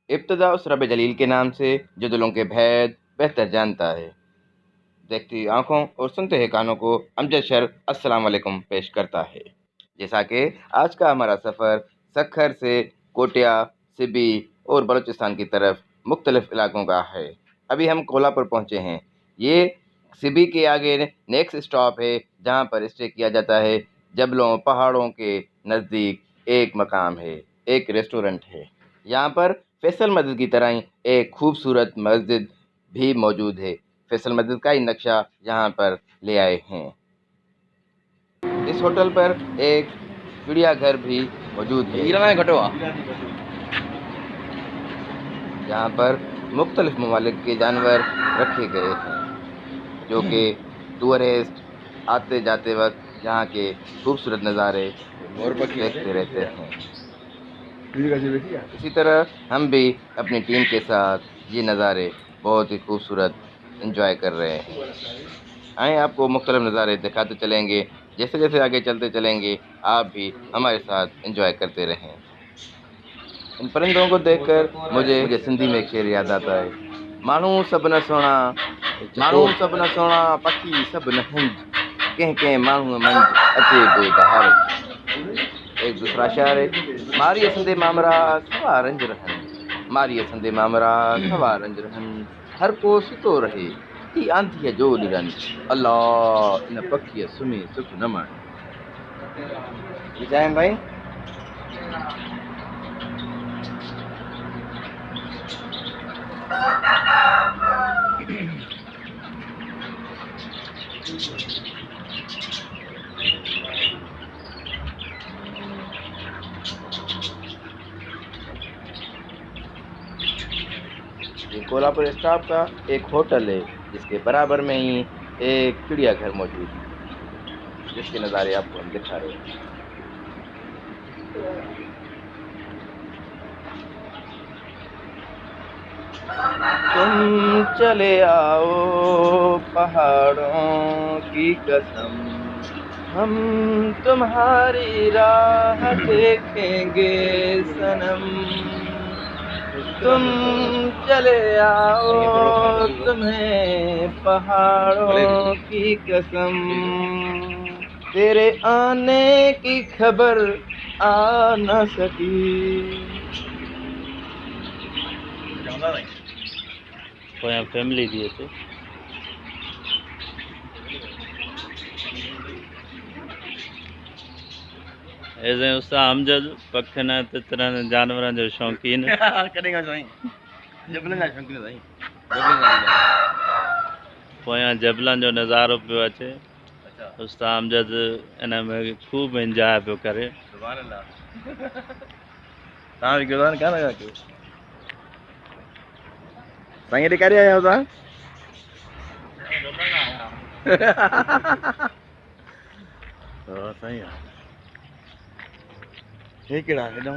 इब्तिदा उस रब जलील के नाम से जो दिलों के भेद बेहतर जानता है। देखती आंखों और सुनते हैं कानों को अमजद शर अस्सलाम वालेकुम पेश करता है। जैसा कि आज का हमारा सफ़र सखर से कोटिया, सिबी और बलूचिस्तान की तरफ मुख्तलिफ इलाकों का है। अभी हम कोल्हापुर पहुँचे हैं। ये सिबी के आगे नेक्स्ट स्टॉप है, जहाँ पर स्टे किया जाता है। जबलों पहाड़ों के नज़दीक एक मकाम है, एक रेस्टोरेंट है। यहाँ पर फैसल मस्जिद की तरह ही एक खूबसूरत मस्जिद भी मौजूद है। फैसल मस्जिद का ही नक्शा यहाँ पर ले आए हैं। इस होटल पर एक चिड़ियाघर भी मौजूद है, जहाँ पर मुख्तलिफ ममालिक के जानवर रखे गए हैं, जो कि टूरिस्ट आते जाते वक्त यहाँ के खूबसूरत नज़ारे देखते रहते हैं। इसी तरह हम भी अपनी टीम के साथ ये नज़ारे बहुत ही खूबसूरत एंजॉय कर रहे हैं। आए आपको मुख्तलिफ नज़ारे दिखाते चलेंगे। जैसे जैसे आगे चलते चलेंगे, आप भी हमारे साथ एंजॉय करते रहें। इन परिंदों को देखकर मुझे सिंधी में एक शेर याद आता है। माण्हू सब न सोना पखी सब न हंज, कंहिं कंहिं माण्हू मंझि अचे बेबहार। एक दूसरा शायर है। मारी संदे मामरा सवा रंज रहन, मारी संदे मामरा सवा रंज रहन, हर को सुतो रहे ही आंधी जो निरन, अल्लाह इन पखी सुमी सुख नमन। जाएं भाई। ये कोल्हापुर स्टाफ का एक होटल है, जिसके बराबर में ही एक चिड़ियाघर मौजूद है, जिसके नज़ारे आपको हम दिखा रहे हैं। तुम चले आओ पहाड़ों की कसम, हम तुम्हारी राह देखेंगे सनम। तुम चले आओ, तुम्हें पहाड़ों की कसम, तेरे आने की खबर आ न सकी। कोई फैमिली दिए थे। ऐसे उस्ताद अमजद पखन तितरन जानवर जो शौकीन करेगा साईं, जबलन जा शौकीन साईं, पोयां जबलन जो नज़ारो पियो अचे। उस्ताद अमजद इन में खूब एंजॉय पियो करे। सुभान अल्लाह। तव्हां बि कयो था न, क्या लॻा कयो साईं? हेॾे काॾे आया हो तव्हां? हा साईं, हे कहिड़ा हेॾा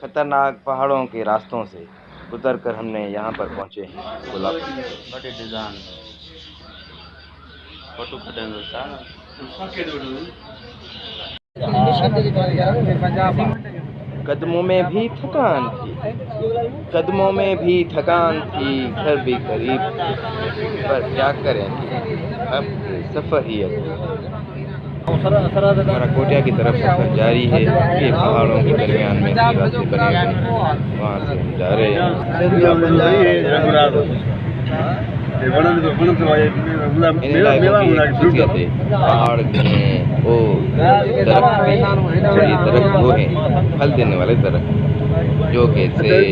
खतरनाक पहाड़ों के रास्तों से उतर कर हमने यहाँ पर पहुँचे हैं कोल्हापुर। डिजाइन फोटो कदमों में भी थकान थी, कदमों में भी थकान थी, घर भी करीब, पर क्या करें अब सफ़र ही हमारा कोटिया की तरफ सफ़र जारी है। ये पहाड़ों के दरमियान में रास्ते बने हुए हैं, वहाँ से हम जा रहे हैं। इन इलाकों की एक खासियत है, पहाड़ हैं और दरख्त वो हैं फल देने वाले दरख्त, जो कि सेब।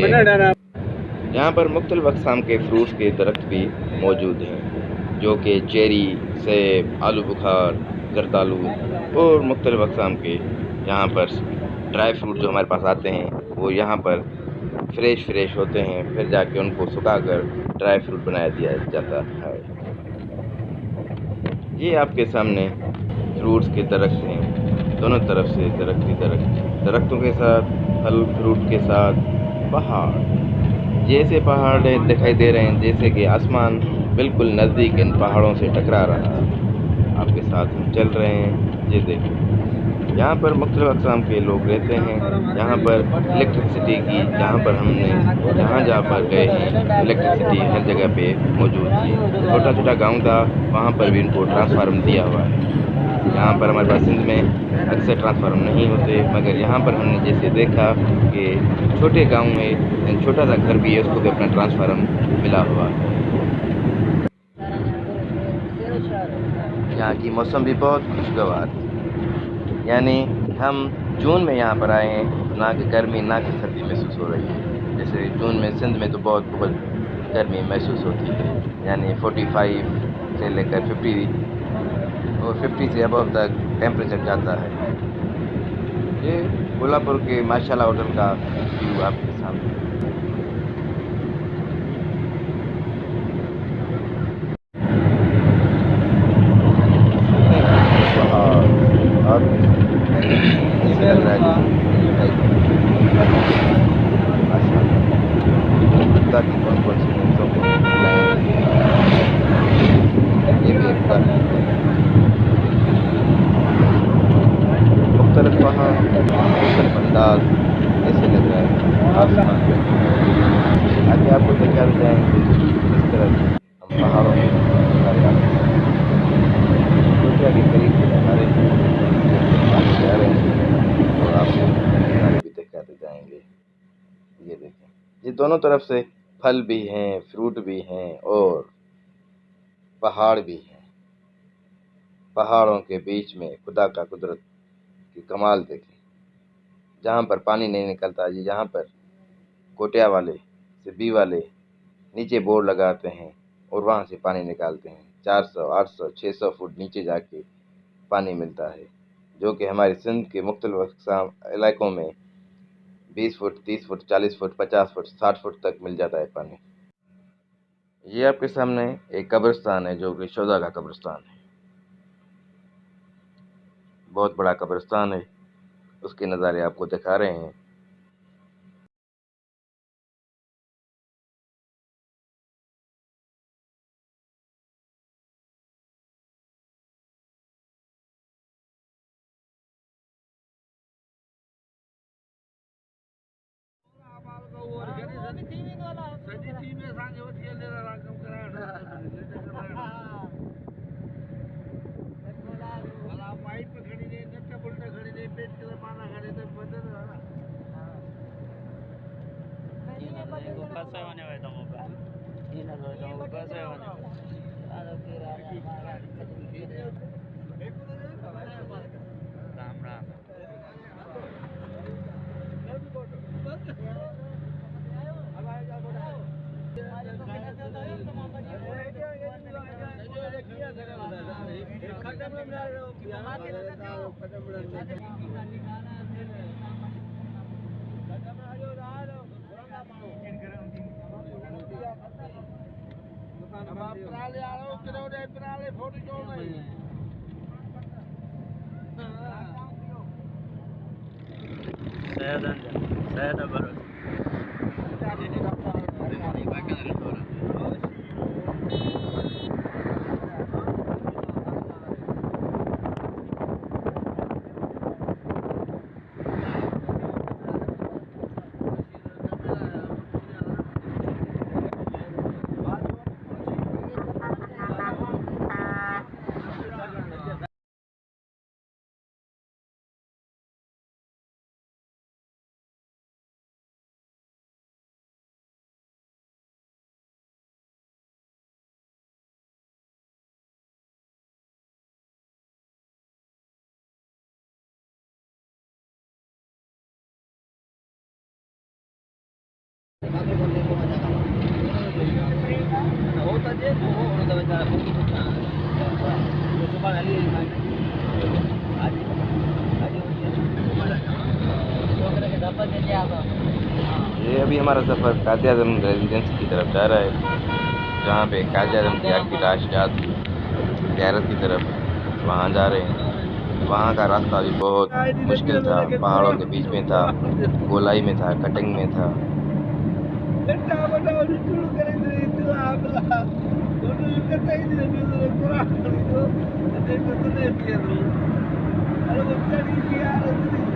यहाँ पर मुख्तलिफ अक़साम के फ्रूट्स के दरख्त भी मौजूद हैं, जो कि चेरी, सेब, आलू बुखार, जरदालू और मुख्तलिफ अक़साम के यहाँ पर ड्राई फ्रूट जो हमारे पास आते हैं, वो यहाँ पर फ्रेश होते हैं। फिर जाके उनको सुखाकर ड्राई फ्रूट बनाया दिया जाता है। ये आपके सामने फ्रूट्स के दरख्त हैं, दोनों तरफ से दरख्त ही दरख्त, दरख्तों के साथ फल फ्रूट के साथ पहाड़। जैसे पहाड़ दिखाई दे रहे हैं, जैसे कि आसमान बिल्कुल नज़दीक इन पहाड़ों से टकरा रहा है। आपके साथ हम चल रहे हैं, ये देखिए। यहाँ पर मुख्तलिफ़ अक़साम के लोग रहते हैं। यहाँ पर इलेक्ट्रिसिटी की जहाँ पर गए हैं, इलेक्ट्रिसिटी हर जगह पे मौजूद थी। छोटा-छोटा गाँव था, वहाँ पर भी इनको ट्रांसफ़ार्मर दिया हुआ है। यहाँ पर हमारे पास सिंध में अक्सर ट्रांसफ़ार्मर नहीं होते, मगर यहाँ पर हमने जैसे देखा कि छोटे गाँव में छोटा-सा घर भी है, उसको भी अपना ट्रांसफ़ार्मर मिला हुआ है। यहाँ की मौसम भी बहुत खुशगवार है। यानी हम जून में यहाँ पर आए हैं, ना कि गर्मी ना कि सर्दी महसूस हो रही है। जैसे जून में सिंध में तो बहुत गर्मी महसूस होती है, यानी 45 से लेकर 50 और 50 से अबव तक टेम्परेचर जाता है। ये कोल्हापुर के माशाल्लाह होटल का व्यू आपके सामने। और ऐसे लग रहा है कि कौन-कौन सी चीज़ों को ये भी एक मुख्तलिफ पहाड़, मुख्तलिफ अंदाज, ऐसे लग रहा है आसमान में। आगे आपको दिखाते जाएंगे किस तरह हम पहाड़ों में हमारे सोचा के करीब हमारे आगे जा रहे हैं और आपको नज़ारे भी दिखाते जाएंगे। ये देखें, ये दोनों तरफ से फल भी हैं, फ्रूट भी हैं और पहाड़ भी हैं। पहाड़ों के बीच में खुदा का कुदरत की कमाल देखें। जहाँ पर पानी नहीं निकलता, जी जहाँ पर कोटिया वाले से बी वाले नीचे बोर लगाते हैं और वहाँ से पानी निकालते हैं। 400, 800, 600 फुट नीचे जाके पानी मिलता है, जो कि हमारे सिंध के मुख्तलिफ इलाकों में 20 foot, 30 foot, 40 foot, 50 foot, 60 foot तक मिल जाता है पानी। ये आपके सामने एक कब्रिस्तान है, जो कि शोधा का कब्रिस्तान है। बहुत बड़ा कब्रिस्तान है, उसके नज़ारे आपको दिखा रहे हैं। ये अभी हमारा सफ़र कायद-ए-आज़म रेजिडेंस की तरफ जा रहा है, जहाँ पे कायद-ए-आज़म की आखिरी लाश जाती ज़ियारत की तरफ वहाँ जा रहे हैं। वहाँ का रास्ता भी बहुत मुश्किल था, पहाड़ों के बीच में था, गोलाई में था, कटिंग में था। dulu kan itu lah belah. Dulu kata ini dulu kurang itu. Ada itu tuh dia dulu. Kalau mencari dia ada tuh.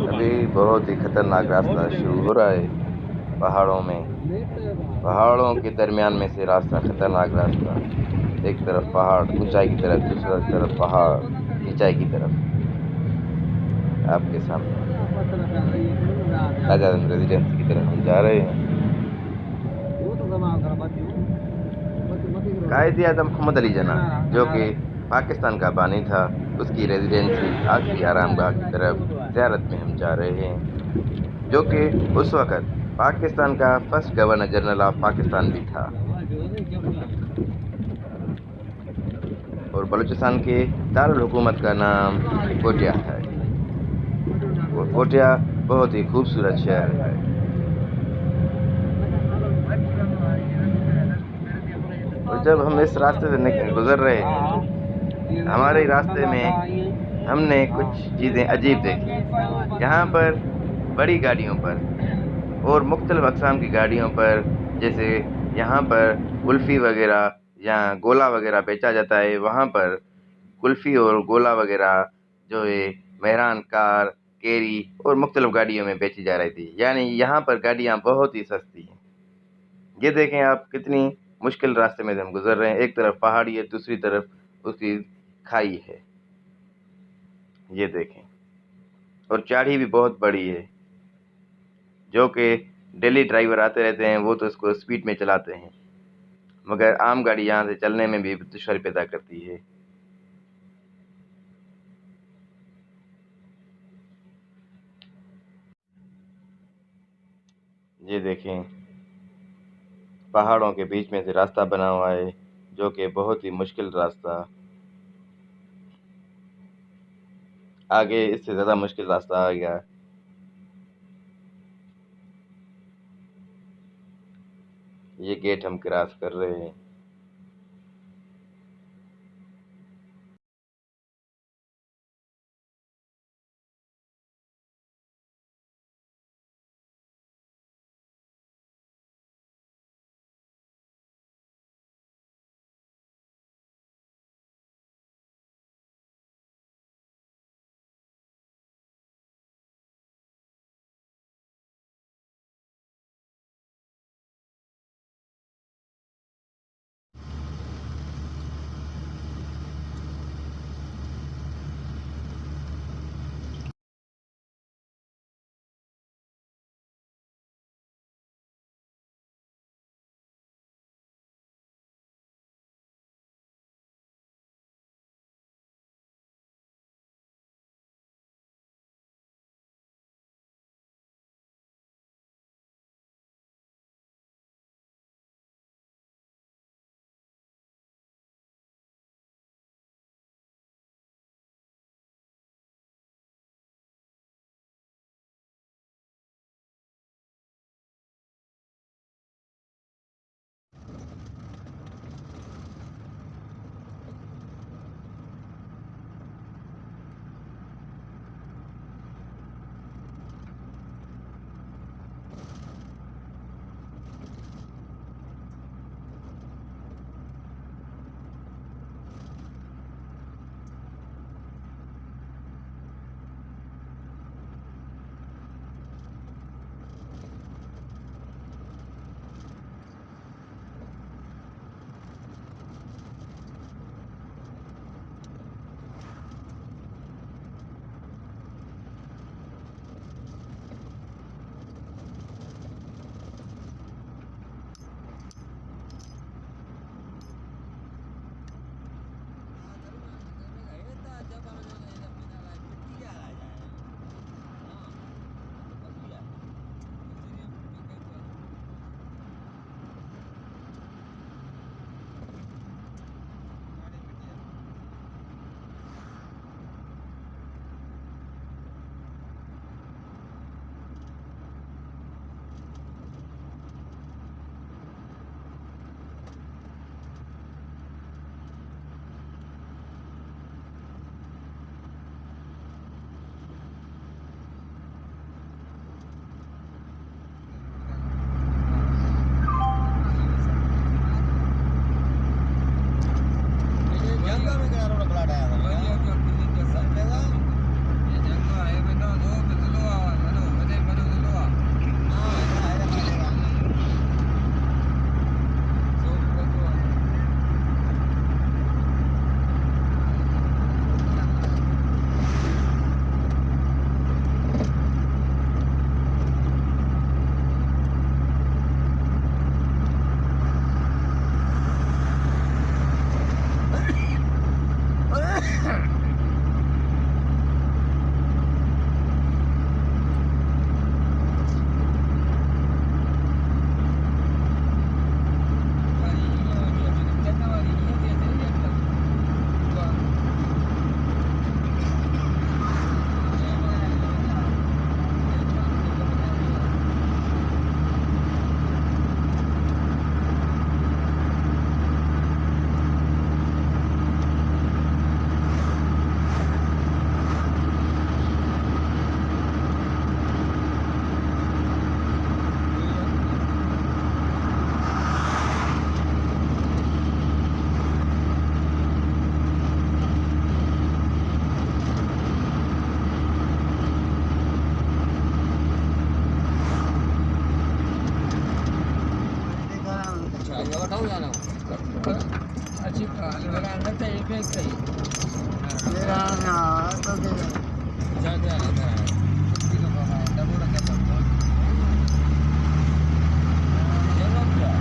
अभी बहुत ही खतरनाक रास्ता शुरू हो रहा है पहाड़ों में। पहाड़ों के दरमियान में से रास्ता, खतरनाक रास्ता। एक तरफ पहाड़ ऊंचाई की तरफ, दूसरा तरफ पहाड़ नीचाई की तरफ। आपके सामने राजा रेजिडेंसी की तरफ हम जा रहे हैं। कायद आज़म मोहम्मद अली जना, जो कि पाकिस्तान का बानी था, उसकी रेजिडेंसी आखिरी आरामगाह की तरफ ज़ियारत में हम जा रहे हैं, जो कि उस वक़्त पाकिस्तान का first governor general of Pakistan भी था। और बलूचिस्तान के दारुल हुकूमत का नाम कोटिया है। और कोटिया बहुत ही खूबसूरत शहर है। और जब हम इस रास्ते से गुजर रहे थे, हमारे रास्ते में हमने कुछ चीज़ें अजीब देखी। यहाँ पर बड़ी गाड़ियों पर और मुख्तलिफ़ अक़साम की गाड़ियों पर, जैसे यहाँ पर कुल्फ़ी वग़ैरह या गोला वग़ैरह बेचा जाता है, वहाँ पर कुल्फ़ी और गोला वग़ैरह जो है मेहरान कार, केरी और मुख्तलिफ़ गाड़ियों में बेची जा रही थी। यानी यहाँ पर गाड़ियाँ बहुत ही सस्ती हैं। ये देखें आप, कितनी मुश्किल रास्ते में से हम गुजर रहे हैं। एक तरफ पहाड़ी है, दूसरी तरफ उसकी खाई है। ये देखें, और चाढ़ी भी बहुत बड़ी है, जो कि डेली ड्राइवर आते रहते हैं, वो तो इसको स्पीड में चलाते हैं, मगर आम गाड़ी यहाँ से चलने में भी दुश्वारी पैदा करती है। ये देखें, पहाड़ों के बीच में से रास्ता बना हुआ है, जो कि बहुत ही मुश्किल रास्ता। आगे इससे ज़्यादा मुश्किल रास्ता आ गया। ये गेट हम क्रॉस कर रहे हैं। बताओ जाना अच्छी मेरा अंदर से एक एक सही मेरा ना तो दे जा दे आता है किसी को बाबा डबल रखा था चलो क्या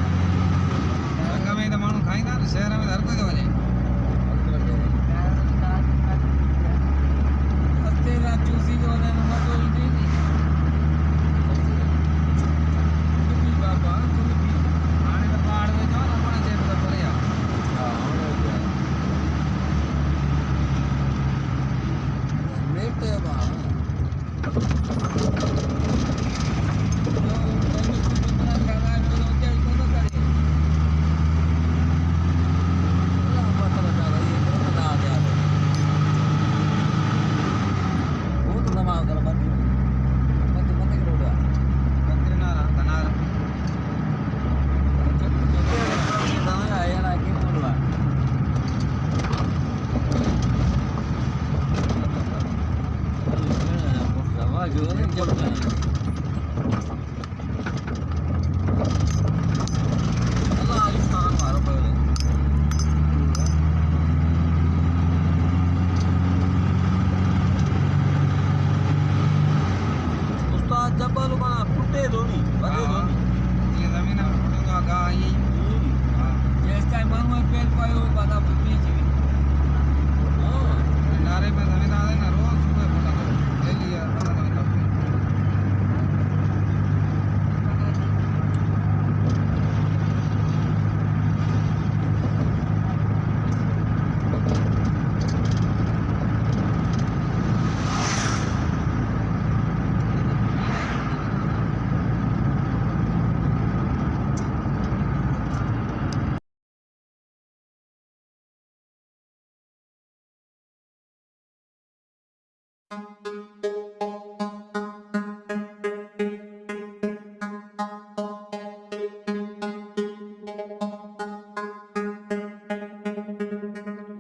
रंगा में तो मानो खाई ना शहर में हर कोई वाले तेरा चूसी को वाले नंबर तो नहीं जब्बल बना फुटे धोनी बदे धोनी ये जमीन में फुटेगा गा ये जिस टाइम मन में पेड़ पायो बना बीच में हां नारे में जमीन आ ना रोज सुबह फुटा दो ले लिया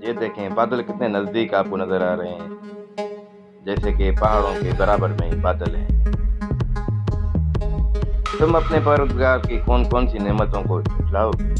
ये देखें बादल कितने नज़दीक आपको नज़र आ रहे हैं, जैसे कि पहाड़ों के बराबर में बादल हैं। तुम अपने परवरदिगार की कौन कौन सी नेमतों को झुठलाओगे?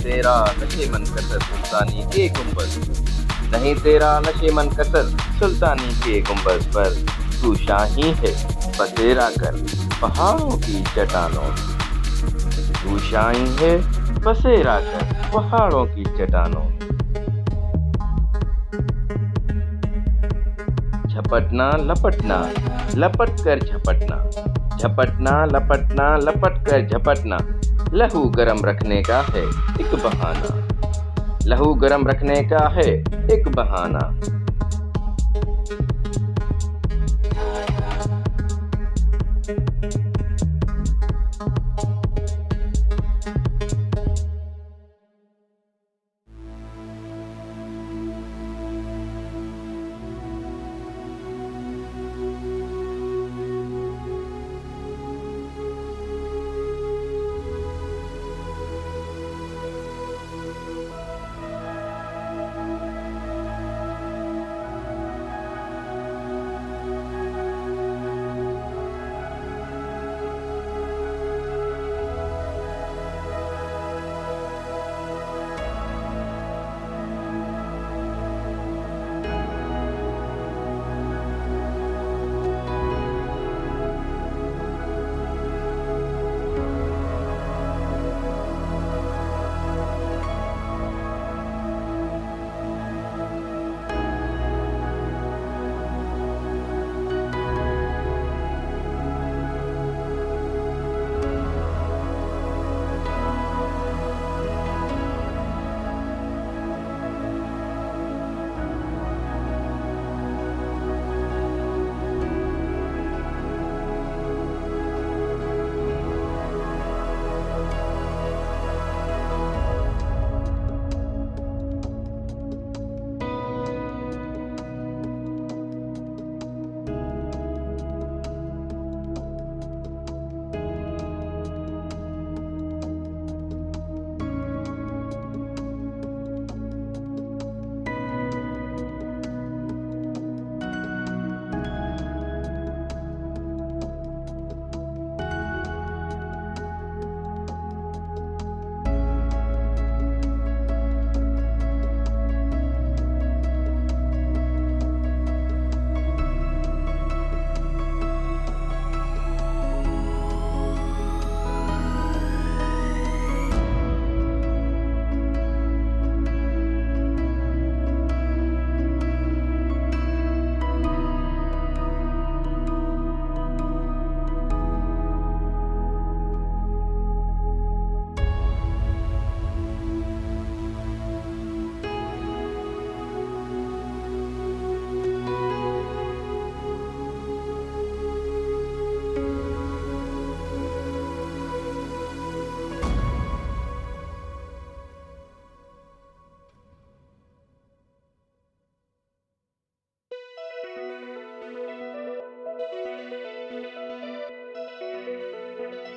तेरा नशेमन कसर सुल्तानी के गुंबद, नहीं तेरा नशेमन कसर सुल्तानी के गुंबद पर तू शाही है बसेरा कर पहाड़ों की चट्टानों में। तू शाही है बसेरा कर पहाड़ों की चट्टानों में। झपटना लपटना लपट कर झपटना, झपटना लपटना लपट कर झपटना, लहू गरम रखने का है एक बहाना, लहू गरम रखने का है एक बहाना।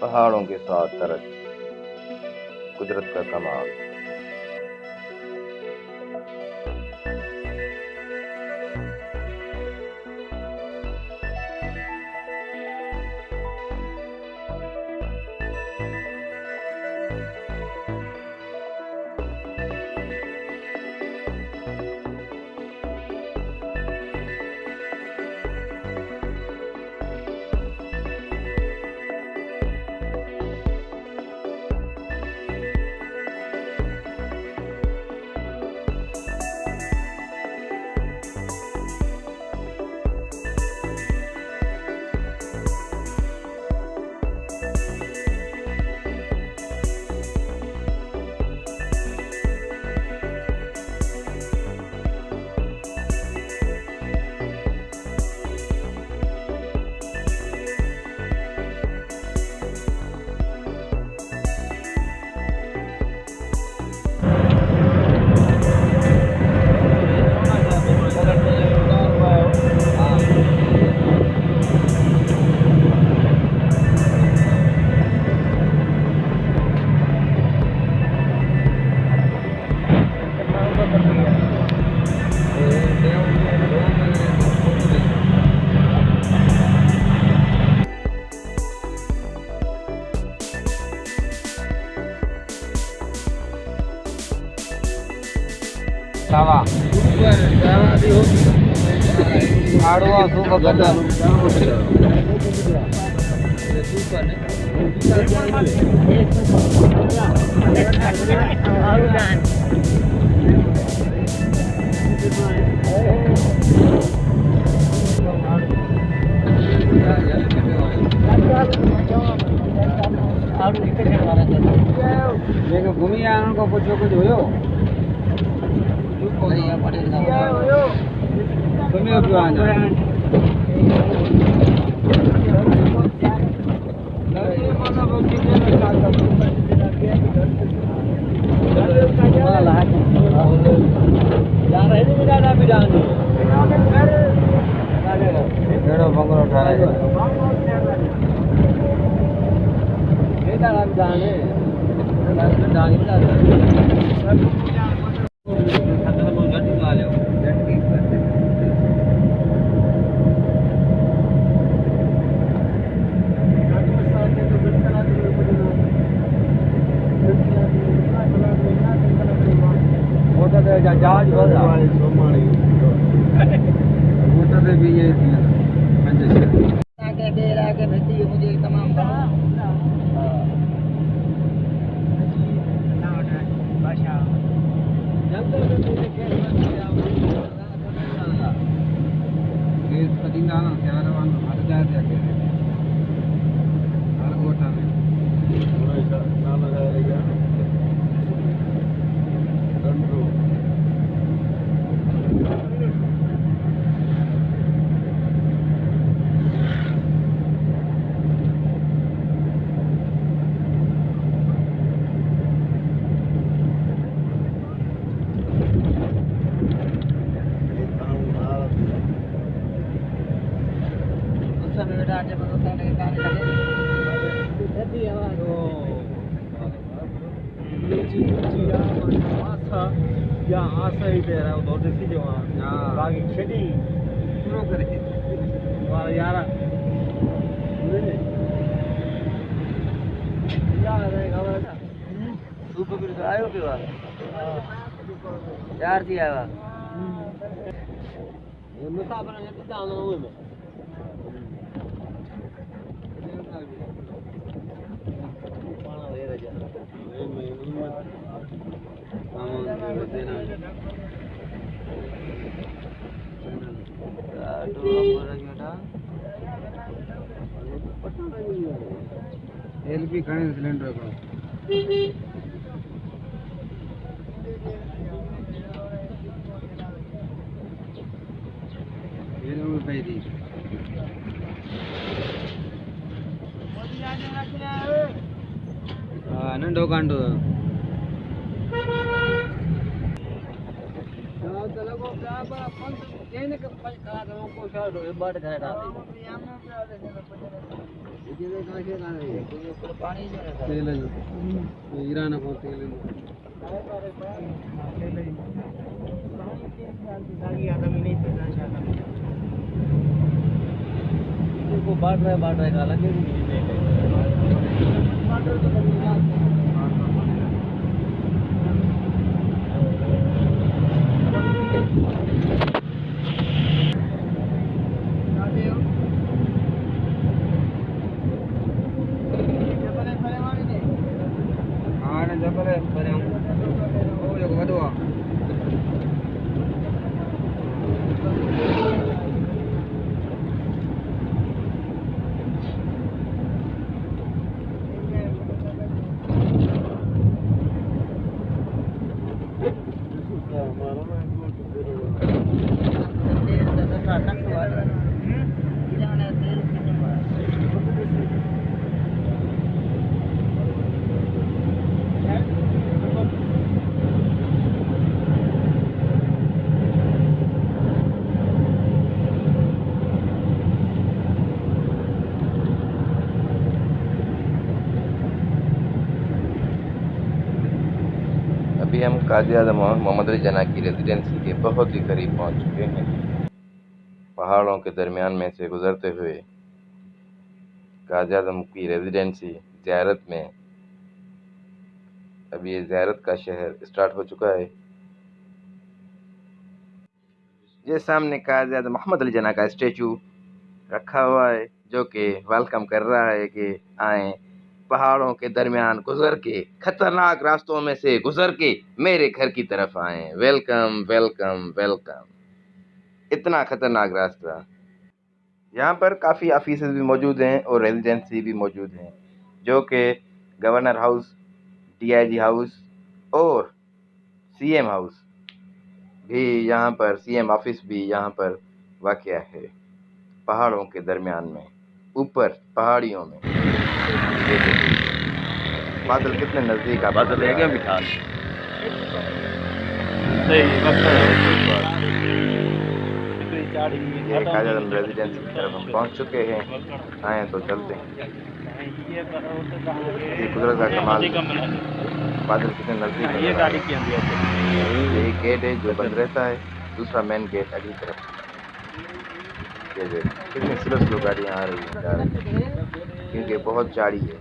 पहाड़ों के साथ तरस, कुदरत का कमाल। घूमी को पूछो कुछ हुयो तुम्हें जहाज मोटर से भी ये आगे भेजती है मुझे तमाम या आशा ही दे रहा है उधर देखी जो बाकी खेती शुरू करे वाला यार सुपर फिर आयो के वाला यार दिया वा ये मुसाफिर ने तो दाना हुए में पाना दे रहा ये मैं एलपी खड़े सिलेंडर को ये लोग पे दी नंडो कांडो चलो को क्या बड़ा कहने का भाई कहा तो को शायद बड़ गए रात ये दे कहां से लाने पानी से तेल ईरान को तेल को बांट रहा है का लगे अभी हम काजी आज़म मोहम्मद अली जना की रेजिडेंसी के बहुत ही करीब पहुंच चुके हैं। पहाड़ों के दरमियान में से गुजरते हुए काजी आज़म की रेजिडेंसी ज़ियारत में, अब ये ज़ियारत का शहर स्टार्ट हो चुका है। ये सामने काजी आज़म मोहम्मद अली जना का स्टेचू रखा हुआ है, जो कि वेलकम कर रहा है कि आए, पहाड़ों के दरमियान गुजर के, खतरनाक रास्तों में से गुजर के मेरे घर की तरफ आए। Welcome welcome welcome. इतना खतरनाक रास्ता। यहाँ पर काफ़ी ऑफिसेज भी मौजूद हैं और रेजिडेंसी भी मौजूद हैं, जो कि गवर्नर हाउस, DIG हाउस और CM हाउस भी यहाँ पर, CM ऑफिस भी यहाँ पर वाक़या है, पहाड़ों के दरमियान में, ऊपर पहाड़ियों में। बादल कितने नज़दीक आप बादल है क्या मिठास सही ये काजी आज़म रेजिडेंसी की तरफ हम पहुँच चुके हैं। आए तो चलते हैं। ये कुदरत का कमाल है, बादल कितने नज़दीक है। ये गाड़ी की अंदर ये गेट है जो बंद रहता है, दूसरा मेन गेट अगली तरफ। ये देखो कितनी स्लो गाड़ियाँ आ रही हैं, क्योंकि बहुत चाड़ी है,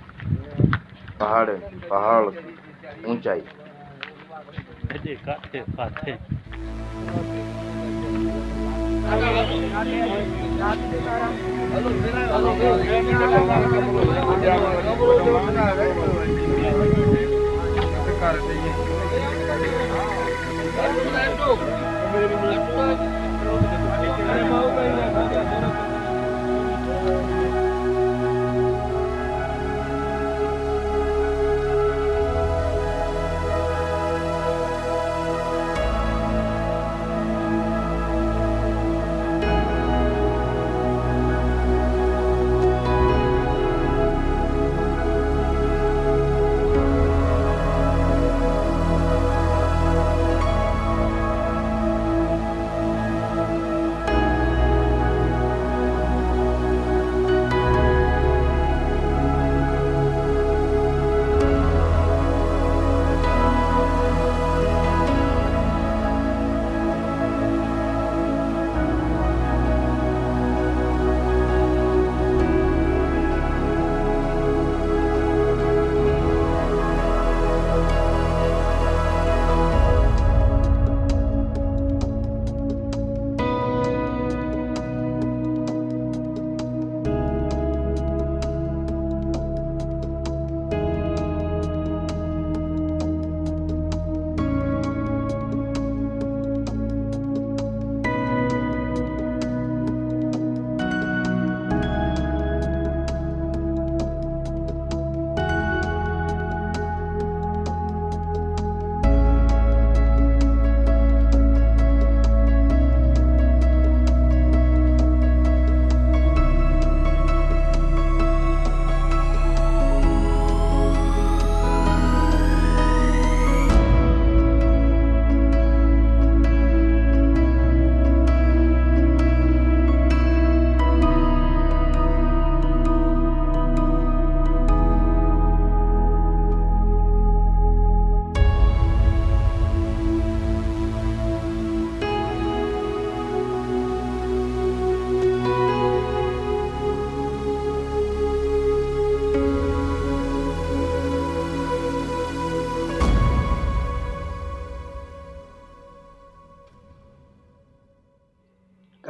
पहाड़ की ऊंचाई। खाते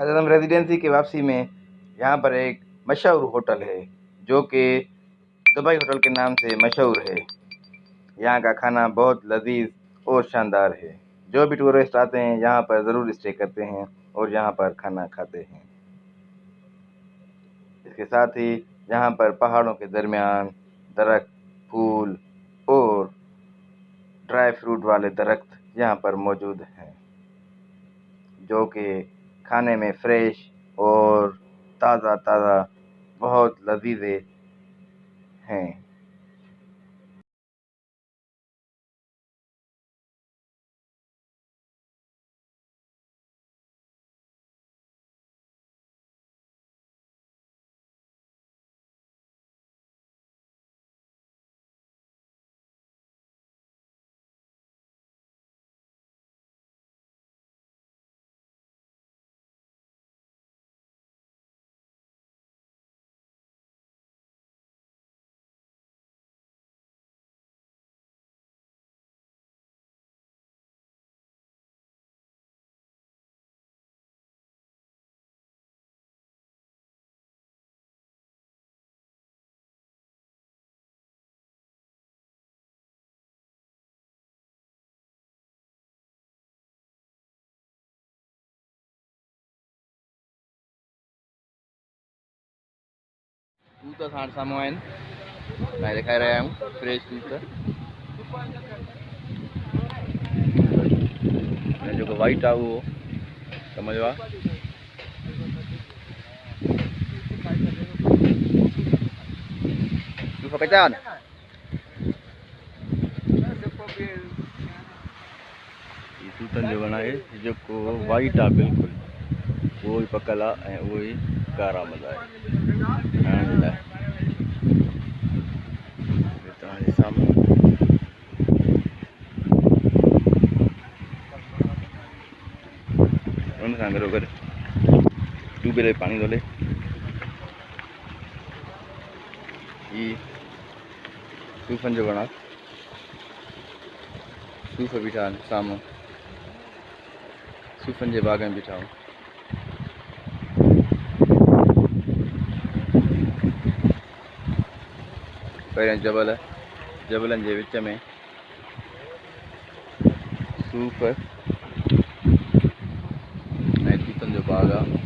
आज़म रेजिडेंसी की वापसी में यहाँ पर एक मशहूर होटल है जो कि दुबई होटल के नाम से मशहूर है। यहाँ का खाना बहुत लजीज और शानदार है। जो भी टूरिस्ट आते हैं यहाँ पर ज़रूर स्टे करते हैं और यहाँ पर खाना खाते हैं। इसके साथ ही यहाँ पर पहाड़ों के दरमियान दरख्त, फूल और ड्राई फ्रूट वाले दरख्त यहाँ पर मौजूद हैं जो कि खाने में फ्रेश और ताज़ा ताज़ा बहुत लजीज हैं। दूध हाण साम्हूं आहिनि, मैं ॾेखारे रहिया आहियूं फ्रेश दूध। ऐं जेको वाइट आहे उहो कम जो आहे। सूफ़ कचा आहिनि। ही सूतनि जो वण आहे जेको वाइट आहे बिल्कुलु, उहो ई पकल आहे ऐं उहो ई कारआमद आहे खाइण जे लाइ। तव्हांजे साम्हूं उन सां गॾो गॾु ट्यूबवेल जो पाणी थो हले। ही सूफ़नि जो वण आहे, सूफ़ बीठा आहिनि साम्हूं, सूफ़नि जे बाग में बीठा आहियूं। पहिरियों जबलनि जे विच में सूफ़ ऐं तूतनि जो बाग आहे।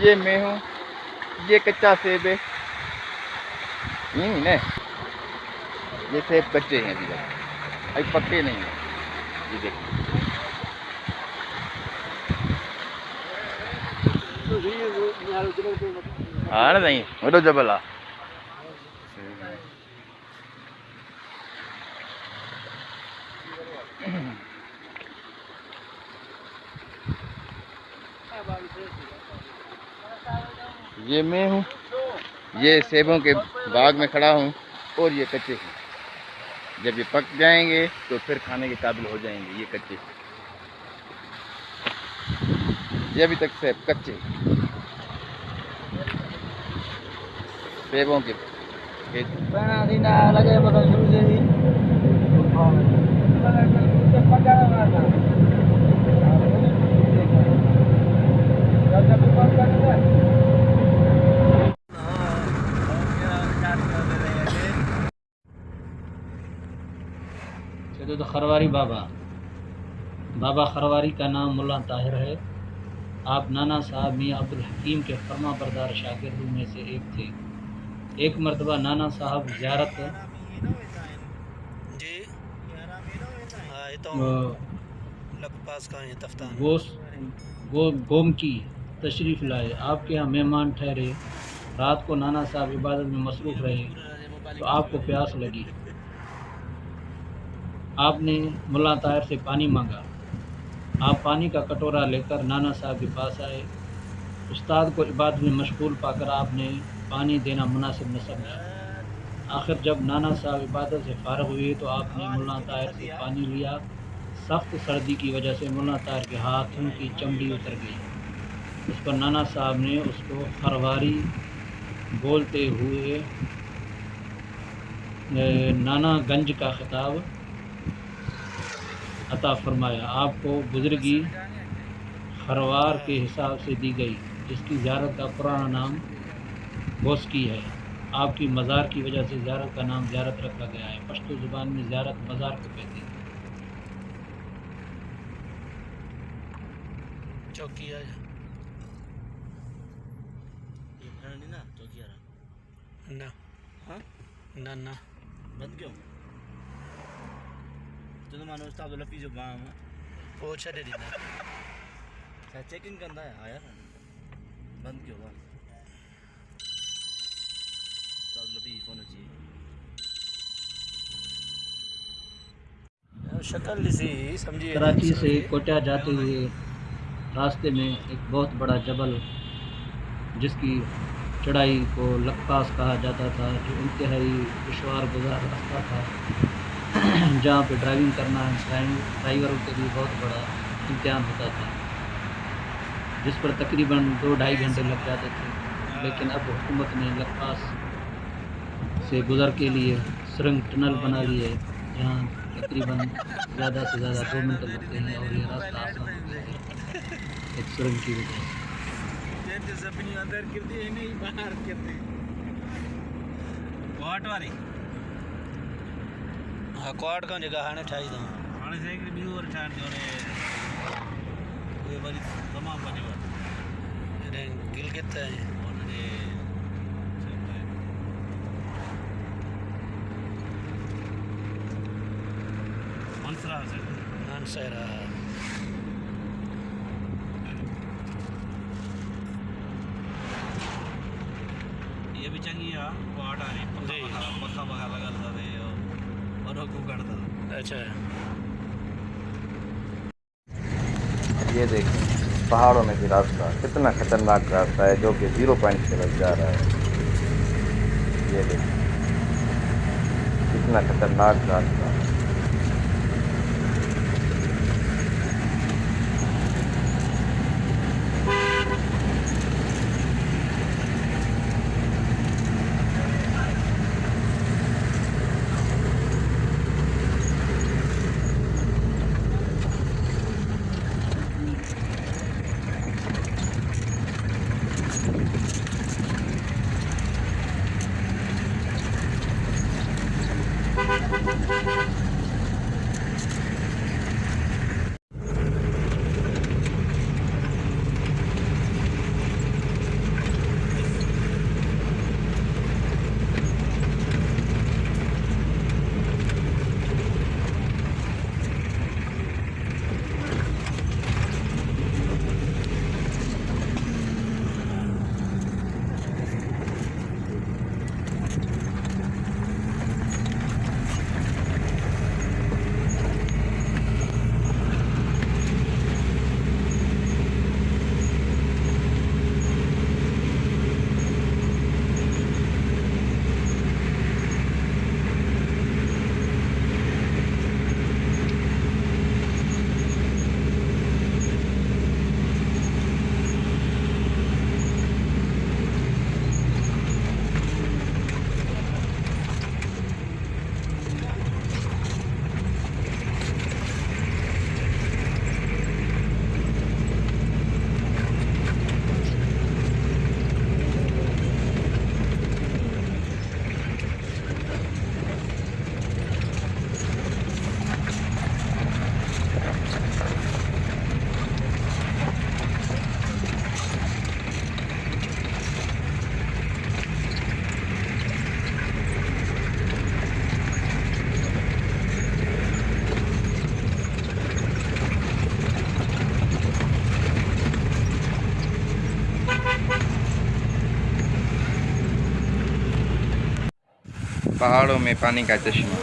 ये मैं हूँ, ये कच्चा सेब है। नहीं, ये सेब कच्चे हैं अभी तक, अभी पक्के नहीं हैं। ये देखिए हाँ नहीं वॾो जबल आहे। ये मैं हूँ, ये सेबों के बाग में खड़ा हूँ और ये कच्चे हैं। जब ये पक जाएंगे तो फिर खाने के काबिल हो जाएंगे। ये कच्चे, ये अभी तक सेब कच्चे। सेबों के खेत लगे शुरू से ही। तो खरवारी बाबा खरवारी का नाम मुल्ला ताहिर है। आप नाना साहब मियाँ अब्दुल हकीम के फर्मा बरदार शागिर्दों में से एक थे। एक मरतबा नाना साहब ज़ियारत गोमकी तशरीफ़ लाए। आपके यहाँ मेहमान ठहरे। रात को नाना साहब इबादत में मसरूफ़ रहे तो आपको प्यास लगी। आपने मुल्ला ताहिर से पानी मांगा। आप पानी का कटोरा लेकर नाना साहब के पास आए। उस्ताद को इबादत में मशगूल पाकर आपने पानी देना मुनासिब न समझा। आखिर जब नाना साहब इबादत से फ़ारिग हुए तो आपने मुल्ला ताहिर से पानी लिया, सख्त सर्दी की वजह से मुल्ला ताहिर के हाथों की चमड़ी उतर गई। उस पर नाना साहब ने उसको खरवारी बोलते हुए नाना गंज का खिताब अता फरमाया। आपको बुजुर्गी खरवार के हिसाब से दी गई, जिसकी ज़ियारत का पुराना नाम बोस्की है। आपकी मज़ार की वजह से ज़ियारत का नाम ज़ियारत रखा गया है। पश्तो ज़ुबान में ज़ियारत मज़ार को कहते हैं। चौकी आ ना ना ना बंद क्यों तुम मानो उस्ताद लफी जो बाम वो छॾे ॾींदा। चेकिंग कंदा आया बंद क्यों बंद उस्ताद लफी फोन अची शक्ल सी समझिए। कराची से कोटा जाते हुए रास्ते में एक बहुत बड़ा जबल, जिसकी चढ़ाई को लक्कास कहा जाता था, जो इंतहाई दुश्वार गुजार रास्ता था, जहाँ पे ड्राइविंग करना ड्राइवरों के लिए बहुत बड़ा इम्तिहान होता था, जिस पर तकरीबन 2-2.5 घंटे लग जाते थे। लेकिन अब हुकूमत ने लक्कास से गुजर के लिए सुरंग टनल बना ली है, जहाँ तकरीबन ज़्यादा से ज़्यादा 2 मिनट लगते हैं और ये रास्ता आसान हो गया है एक सुरंग की वजह से। हाँ क्वाड का जगह हाणे ठाही अथऊं हाणे से हिकिड़ी ॿियूं वरी ठाहिण जो उहे वरी तमामु वॾियूं आहिनि गिलगित है हुनजे मनसरा मानसरा। ये भी चंगी है क्वाड आ रही पक्का पक्का लगा था और को करता अच्छा ये देखिए पहाड़ों में भी रास्ता कितना खतरनाक रास्ता है, जो कि 0 पॉइंट से लग जा रहा है। ये देखिए कितना खतरनाक रास्ता। पहाड़ों में पानी का चश्मा,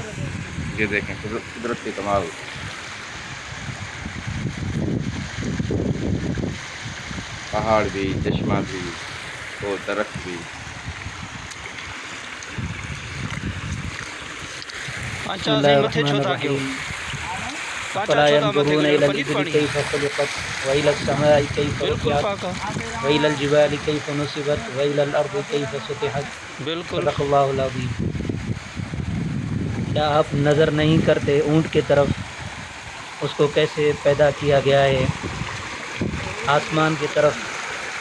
ये देखें कुदरती कमाल। पहाड़ भी, चश्मा भी और दरख्त भी। अच्छा मथे छो था क्यों अफ़ला यंज़ुरूना इलल इबिली कैफ़ ख़ुलिक़त व इलस समाई कैफ़ रुफ़िअत व इलल जिबाली कैफ़ नुसिबत व इलल अर्दि कैफ़ सुतिहत। सदक़ल्लाहुल अज़ीम। क्या आप नज़र नहीं करते ऊँट की तरफ, उसको कैसे पैदा किया गया है, आसमान की तरफ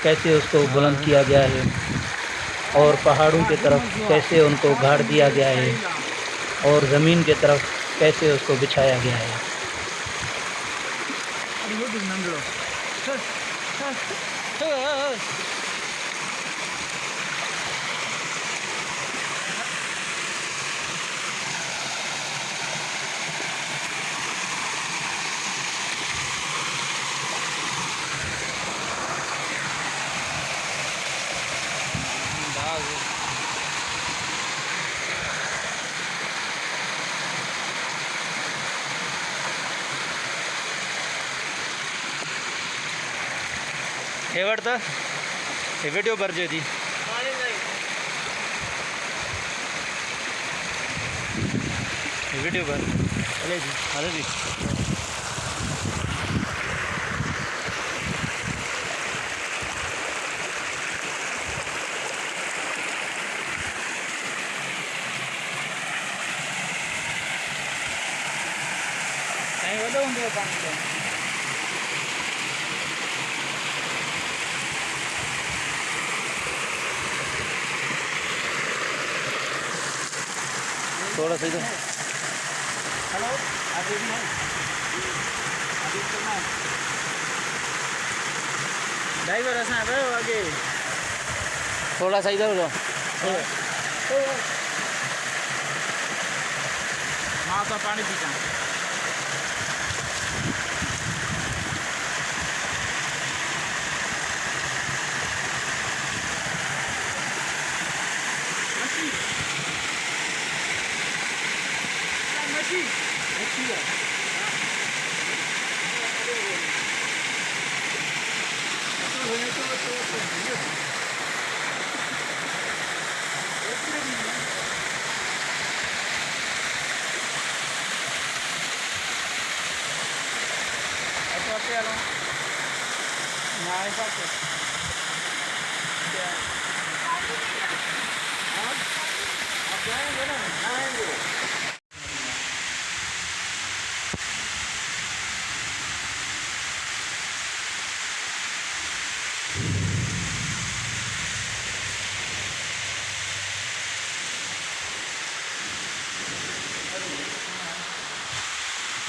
कैसे उसको बुलंद किया गया है, और पहाड़ों की तरफ कैसे उनको गाड़ दिया गया है, और ज़मीन की तरफ कैसे उसको बिछाया गया है। हेवड़ता वीडियो बरजे थी वीडियो पर अरे जी थोड़ा सा इधर हेलो अभी भी है अभी करना है ड्राइवर ऐसा है आगे थोड़ा सा इधर हो जाओ हाँ तो पानी पीता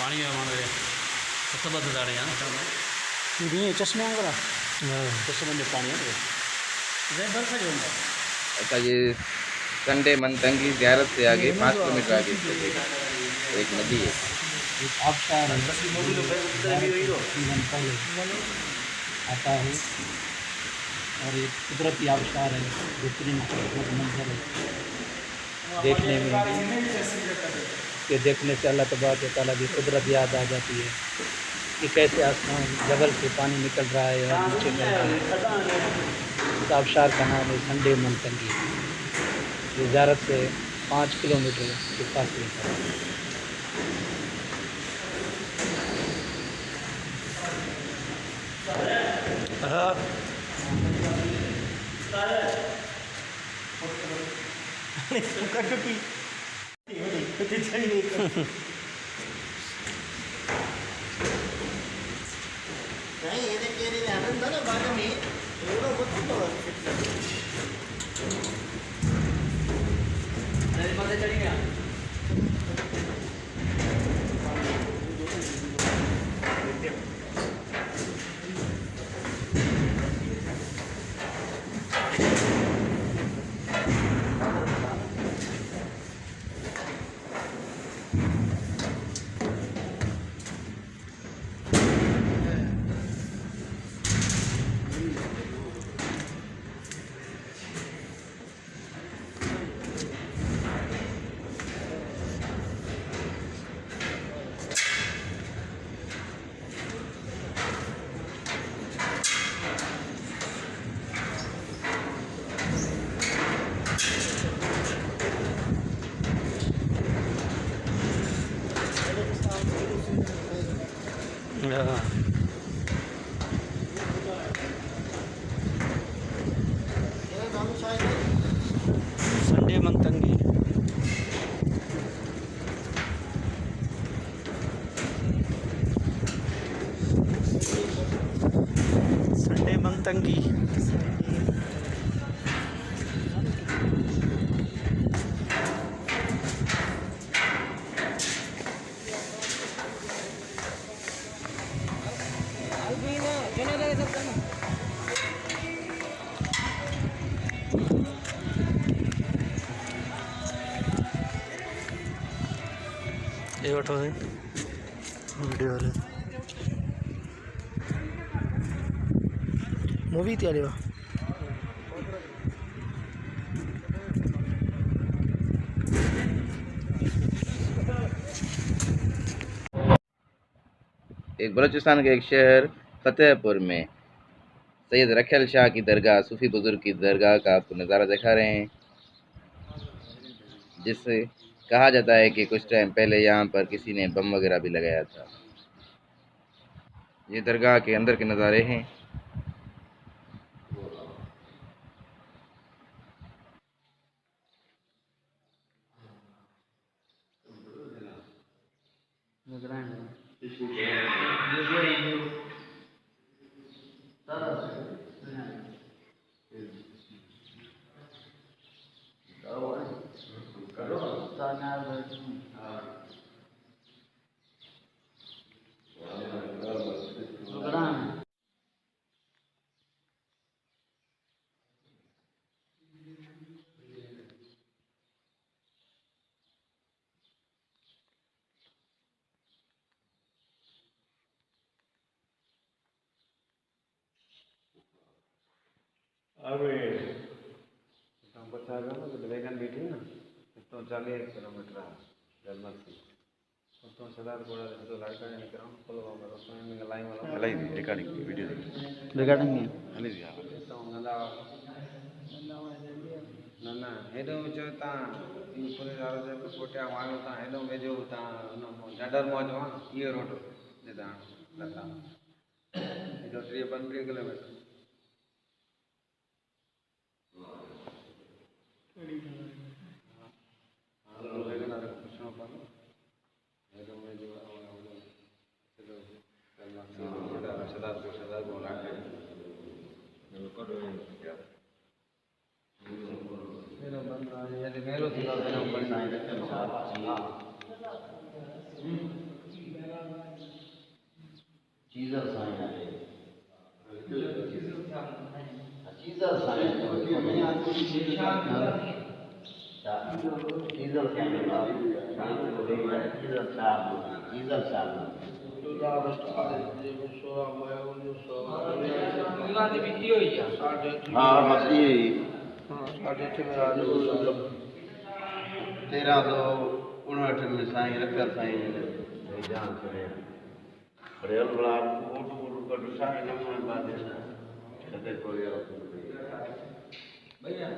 पानी माने कसबत दाड़े हैं चश्मे आंगरा चश्मे में पानी है बर्फ जो अच्छा, ये संडे मंतंगी ज़ियारत से आगे 5 किलोमीटर आगे एक नदी है। एक आबशार आता है और एक कुदरती आबशार है, बेहतरीन खूबसूरत मंजर है देखने में, कि देखने से अल्लाह तबारक व तआला की कुदरत याद आ जाती है कि कैसे आसमान जबल से पानी निकल रहा है और नीचे चल रहा है। इस आबशार का नाम है संडे मंतंगी। ये ज़ियारत से 5 किलोमीटर के फासले पर। संडे मंतंगी संडे मंतंगी ये वठो वीडियो वाले मूवी थी हले एक बलूचिस्तान के एक शहर फतेहपुर में सैयद रखेल शाह की दरगाह, सूफी बुजुर्ग की दरगाह का आपको नज़ारा दिखा रहे हैं, जिससे कहा जाता है कि कुछ टाइम पहले यहाँ पर किसी ने बम वगैरह भी लगाया था। ये दरगाह के अंदर के नज़ारे हैं। तो 40 किलोमीटर जर्मन से तो सदार गोड़ा तो लड़का ने निकरा फॉलो करो तो में लाइन वाला लाई रिकॉर्डिंग वीडियो रिकॉर्डिंग हली दिया तो नदा ना हेडो जोता इन पूरे दारो से कोटिया मारो ता हेडो में जो ता डडर मौजवा ये रोड देता लता हेडो 3 किलोमीटर हाँ बस ये 1359 में साईं रखल साईं जान छड़े रेल बड़ा ओटू को साईं नमो बादे छते कोरिया भैया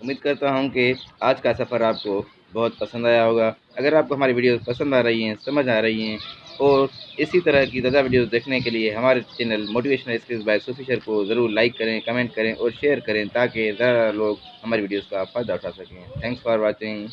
उम्मीद करता हूं कि आज का सफ़र आपको बहुत पसंद आया होगा। अगर आपको हमारी वीडियो पसंद आ रही हैं, समझ आ रही हैं और इसी तरह की ज़्यादा वीडियोस देखने के लिए हमारे channel motivational skills by Sufi sir को ज़रूर लाइक करें, कमेंट करें और शेयर करें ताकि ज़्यादा लोग हमारी वीडियोस का फ़ायदा उठा सकें। Thanks for watching.